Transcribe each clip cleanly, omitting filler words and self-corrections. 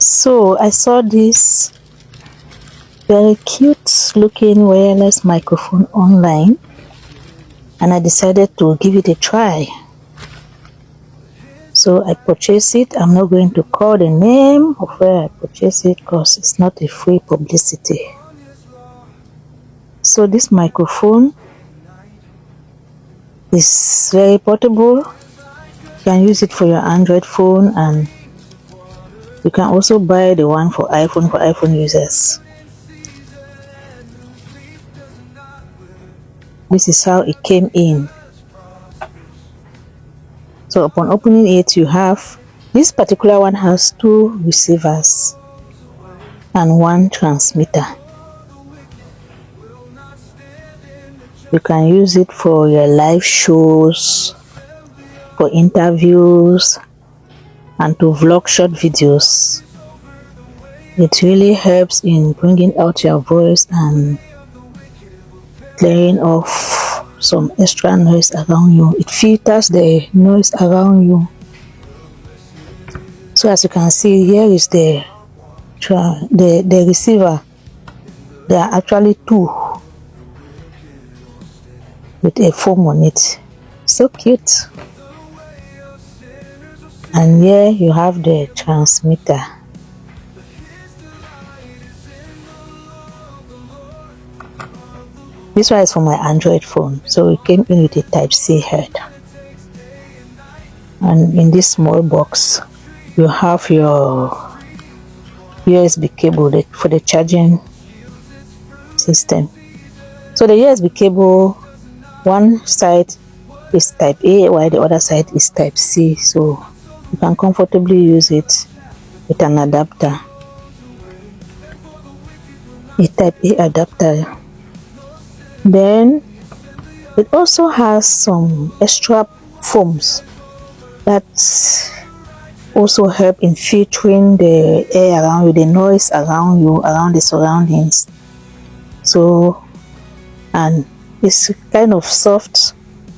So I saw this very cute looking wireless microphone online and I decided to give it a try. So I purchased it. I'm not going to call the name of where I purchased it because it's not a free publicity. So this microphone is very portable. You can use it for your Android phone, and you can also buy the one for iPhone users. This is how it came in. So upon opening it, you have, this particular one has 2 receivers and 1 transmitter. You can use it for your live shows, for interviews, and to vlog short videos. It really helps in bringing out your voice and clearing off some extra noise around you. It filters the noise around you. So as you can see, here is the receiver. There are actually 2 with a foam on it. So cute. And here you have the transmitter. This one is for my Android phone, so it came in with a Type-C head. And in this small box, you have your USB cable for the charging system. So the USB cable, one side is Type A while the other side is Type C, so you can comfortably use it with an adapter, a Type A adapter. Then it also has some extra foams that also help in filtering the air around you, the noise around you, around the surroundings. So, and it's kind of soft.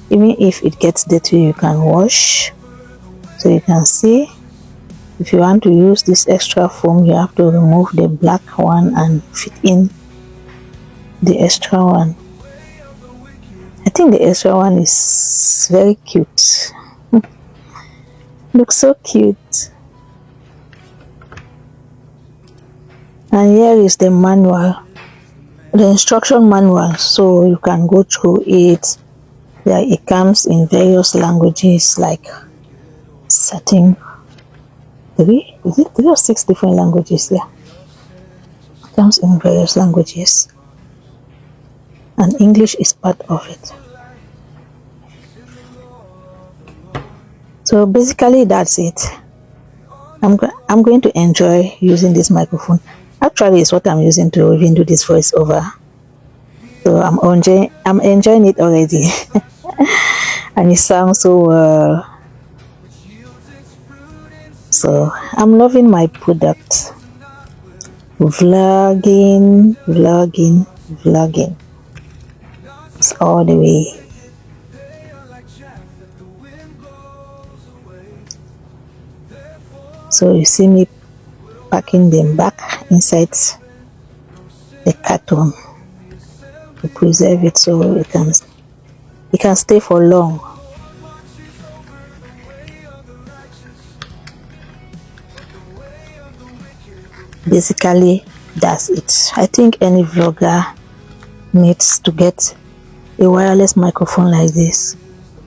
Even if it gets dirty, you can wash. So you can see, if you want to use this extra foam, you have to remove the black one and fit in the extra one. I think the extra one is very cute. Looks so cute. And here is the manual, the instruction manual, so you can go through it. Yeah, it comes in various languages, like certain 3 or 6 different languages. Yeah, it comes in various languages, and English is part of it. So basically that's it. I'm going to enjoy using this microphone. Actually, it's what I'm using to even do this voiceover. So I'm enjoying it already. And it sounds so well. So I'm loving my product. Vlogging. It's all the way. So you see me packing them back inside the carton to preserve it so it can stay for long. Basically that's it. I think any vlogger needs to get a wireless microphone like this,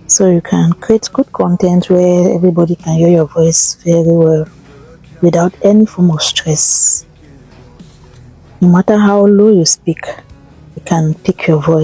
so you can create good content where everybody can hear your voice very well without any form of stress. No matter how low you speak, you can pick your voice.